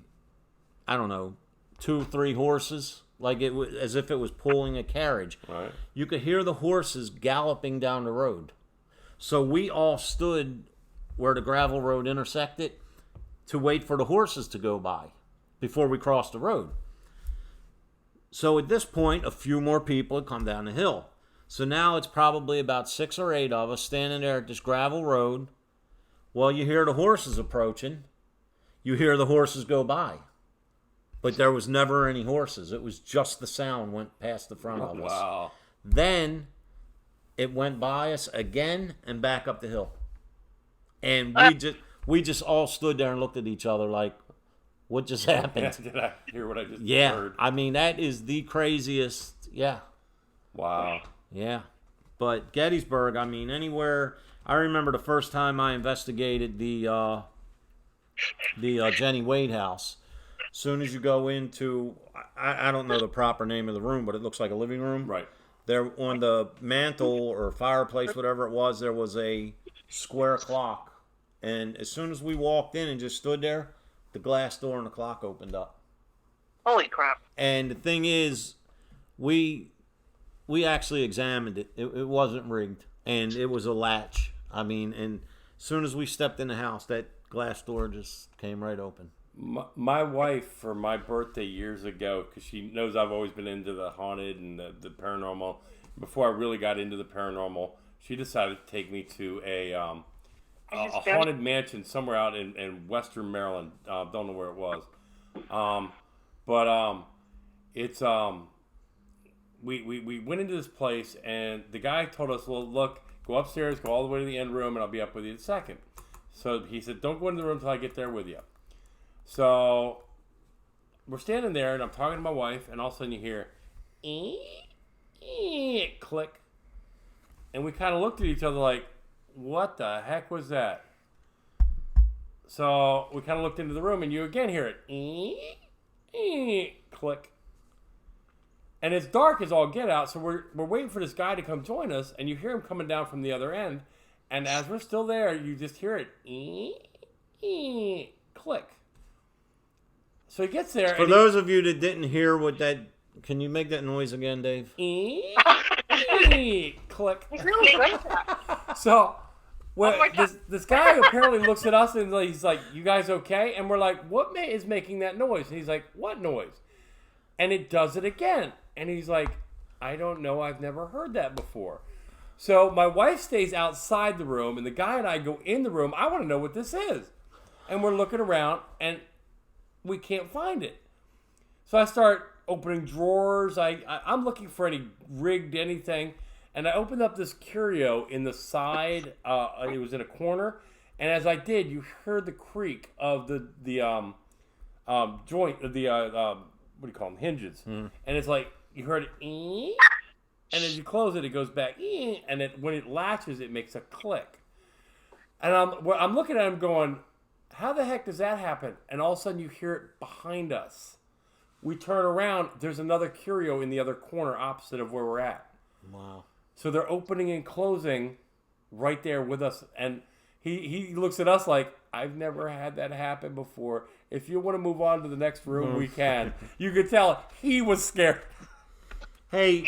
I don't know, 2, 3 horses, like it was as if it was pulling a carriage. Right. You could hear the horses galloping down the road. So we all stood where the gravel road intersected to wait for the horses to go by before we crossed the road. So at this point, a few more people had come down the hill. So now it's probably about 6 or 8 of us standing there at this gravel road. Well, you hear the horses approaching. You hear the horses go by. But there was never any horses. It was just the sound went past the front of us. Wow. Then it went by us again and back up the hill. And we just all stood there and looked at each other like, what just happened? Did I hear what I just Yeah. heard? I mean, that is the craziest. Yeah. Wow. Yeah. But Gettysburg, I mean, anywhere. I remember the first time I investigated the Jenny Wade house. As soon as you go into, I don't know the proper name of the room, but it looks like a living room. Right. There on the mantle or fireplace, whatever it was, there was a square clock. And as soon as we walked in and just stood there, the glass door and the clock opened up. Holy crap. And the thing is, we actually examined it. It wasn't rigged. And it was a latch. I mean, and as soon as we stepped in the house, that glass door just came right open. My wife, for my birthday years ago, because she knows I've always been into the haunted and the paranormal, before I really got into the paranormal, she decided to take me to a haunted mansion somewhere out in Western Maryland. Don't know where it was. It's we went into this place, and the guy told us, well, look, go upstairs, go all the way to the end room, and I'll be up with you in a second. So he said, don't go into the room until I get there with you. So we're standing there, and I'm talking to my wife, and all of a sudden you hear, click. And we kind of looked at each other like, what the heck was that? So we kind of looked into the room, and you again hear it. Click. And it's dark as all get out, so we're waiting for this guy to come join us, and you hear him coming down from the other end, and as we're still there, you just hear it. Click. So he gets there. For those of you that didn't hear what that, can you make that noise again, Dave? Click. He's really good at that. So, this guy apparently looks at us and he's like, "You guys okay?" And we're like, "What is making that noise?" And he's like, "What noise?" And it does it again. And he's like, "I don't know. I've never heard that before." So my wife stays outside the room, and the guy and I go in the room. I want to know what this is. And we're looking around, and we can't find it. So I start opening drawers. I'm looking for any rigged anything. And I opened up this curio in the side. It was in a corner. And as I did, you heard the creak of the joint, what do you call them, hinges. And it's like, you heard it, and as you close it, it goes back, and when it latches, it makes a click. And I'm looking at him going, how the heck does that happen? And all of a sudden, you hear it behind us. We turn around, there's another curio in the other corner opposite of where we're at. Wow. So they're opening and closing right there with us. And he looks at us like, I've never had that happen before. If you want to move on to the next room, we can. You could tell he was scared. Hey,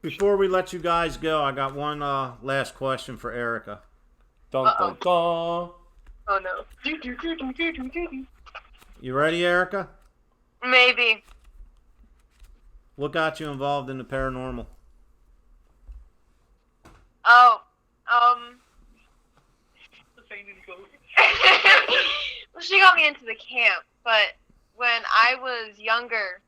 before we let you guys go, I got one last question for Erica. Dun, dun, dun. Oh no. You ready, Erica? Maybe. What got you involved in the paranormal? Oh, well, she got me into the camp, but when I was younger,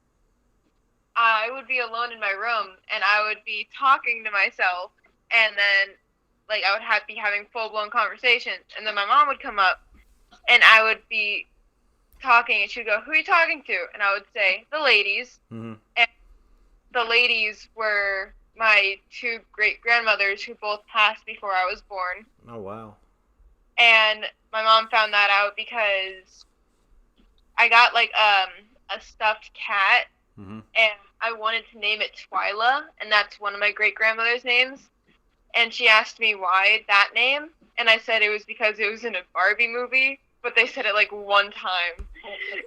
I would be alone in my room, and I would be talking to myself, and then, like, I would be having full-blown conversations, and then my mom would come up, and I would be talking, and she would go, "Who are you talking to?" And I would say, "The ladies." Mm-hmm. And the ladies were my two great-grandmothers who both passed before I was born. Oh, wow. And my mom found that out because I got, like, a stuffed cat, Mm-hmm. and I wanted to name it Twyla, and that's one of my great-grandmother's names. And she asked me why that name, and I said it was because it was in a Barbie movie, but they said it, like, one time.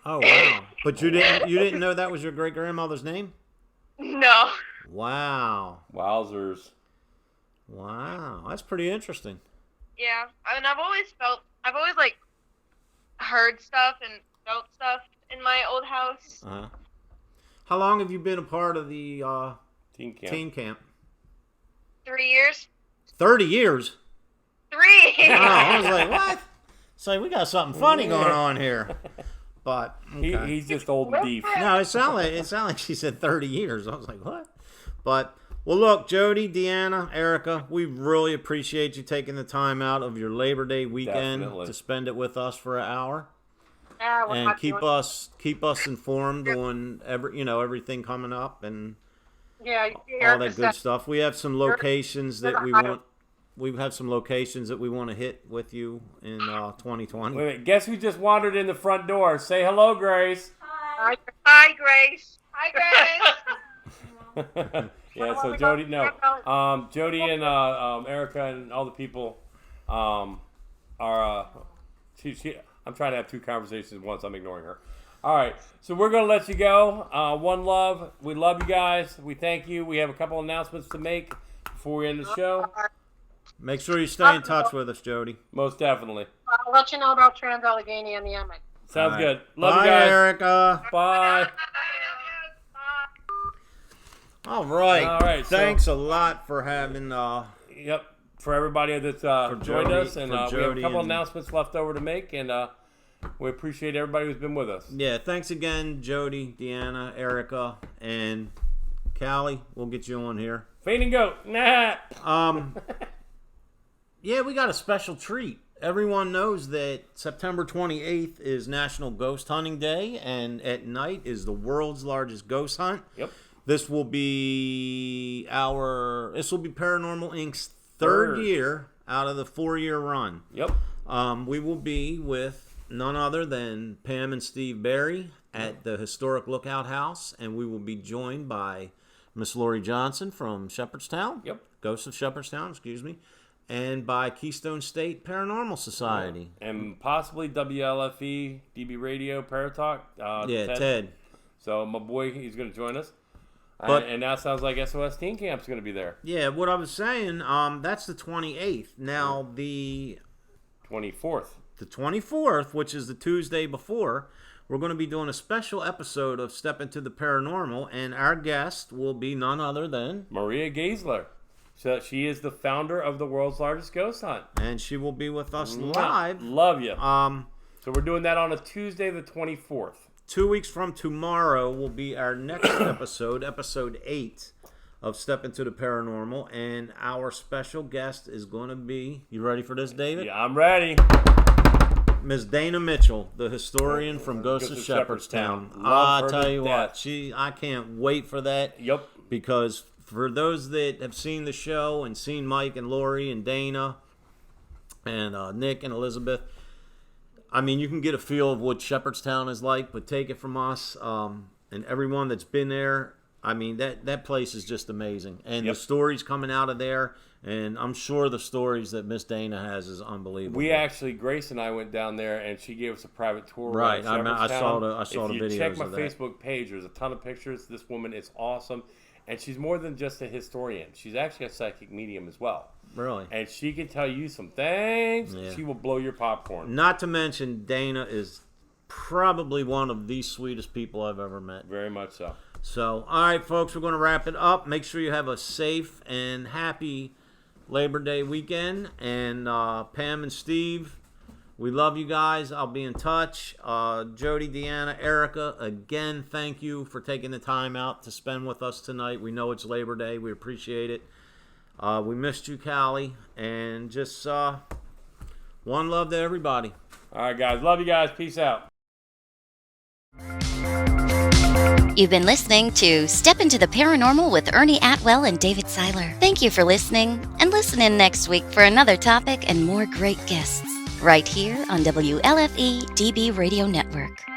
Oh, wow. But you didn't know that was your great-grandmother's name? No. Wow. Wowzers. Wow. That's pretty interesting. Yeah, and I've always like heard stuff and felt stuff in my old house. Uh-huh. How long have you been a part of the Teen camp. teen camp? 3 years. 30 years? 3. Oh, I was like, what? It's like, we got something funny going on here. But okay. He's just old and deep. No, it sounded like she said 30 years. I was like, what? But, well, look, Jodi, Deanna, Erica, we really appreciate you taking the time out of your Labor Day weekend Definitely. to spend it with us for an hour. Yeah, we're And not keep doing- us informed on everything coming up and Yeah, all that good stuff. We have some locations that we want. We have some locations that we want to hit with you in 2020. Wait a minute. Guess who just wandered in the front door? Say hello, Grace. Hi. Hi, Grace. Hi, Grace. Yeah, so Jodi, Jodi and Erica and all the people are. I'm trying to have two conversations at once. I'm ignoring her. All right, so we're gonna let you go. One love. We love you guys. We thank you. We have a couple announcements to make before we end the show. Make sure you stay in touch with us, Jodi. Most definitely. I'll let you know about Trans-Allegheny and the Emmett. Sounds All right. good. Love Bye, you guys. Erica. Bye. All right. All right, so- Thanks a lot for having. Yep. For everybody that's joined Jodi- us, and for we have a Jodi couple and- announcements left over to make, and we appreciate everybody who's been with us. Yeah. Thanks again, Jodi, Deanna, Erica, and Callie. We'll get you on here. Fade and go. Nah. Yeah, we got a special treat. Everyone knows that September 28th is National Ghost Hunting Day, and at night is the world's largest ghost hunt. Yep. This will be Paranormal Inc.'s third year out of the 4-year run. Yep. We will be with none other than Pam and Steve Barry at the Historic Lookout House, and we will be joined by Miss Lori Johnson from Shepherdstown. Yep. Ghosts of Shepherdstown, excuse me. And by Keystone State Paranormal Society. And possibly WLFE, DB Radio, Paratalk. Ted. So my boy, he's going to join us. But- and that sounds like SOS Teen Camp's going to be there. Yeah, what I was saying, that's the 28th. Now, the 24th. 24th, which is the Tuesday before, we're going to be doing a special episode of Step Into the Paranormal, and our guest will be none other than... Maria Geisler. So she is the founder of the world's largest ghost hunt. And she will be with us live. Love you. So we're doing that on a Tuesday the 24th. 2 weeks from tomorrow will be our next episode, episode 8 of Step Into the Paranormal, and our special guest is going to be, you ready for this, David? Yeah, I'm ready. Ms. Dana Mitchell, the historian from Ghosts of Shepherdstown. I'll tell you what, I can't wait for that. Yep. Because for those that have seen the show and seen Mike and Lori and Dana and Nick and Elizabeth, I mean, you can get a feel of what Shepherdstown is like, but take it from us and everyone that's been there. I mean, that place is just amazing. And the stories coming out of there, and I'm sure the stories that Miss Dana has is unbelievable. We actually, Grace and I went down there, and she gave us a private tour. Right, I saw the videos. If you check my of that. Facebook page, there's a ton of pictures. This woman is awesome, and she's more than just a historian. She's actually a psychic medium as well. Really? And she can tell you some things. Yeah. She will blow your popcorn. Not to mention, Dana is probably one of the sweetest people I've ever met. Very much so. So, all right, folks, we're going to wrap it up. Make sure you have a safe and happy Labor Day weekend. And Pam and Steve, we love you guys. I'll be in touch. Jodi, Deanna, Erica, again, thank you for taking the time out to spend with us tonight. We know it's Labor Day. We appreciate it. We missed you, Callie. And just one love to everybody. All right, guys. Love you guys. Peace out. You've been listening to Step Into the Paranormal with Ernie Atwell and David Seiler. Thank you for listening, and listen in next week for another topic and more great guests, right here on WLFE DB Radio Network.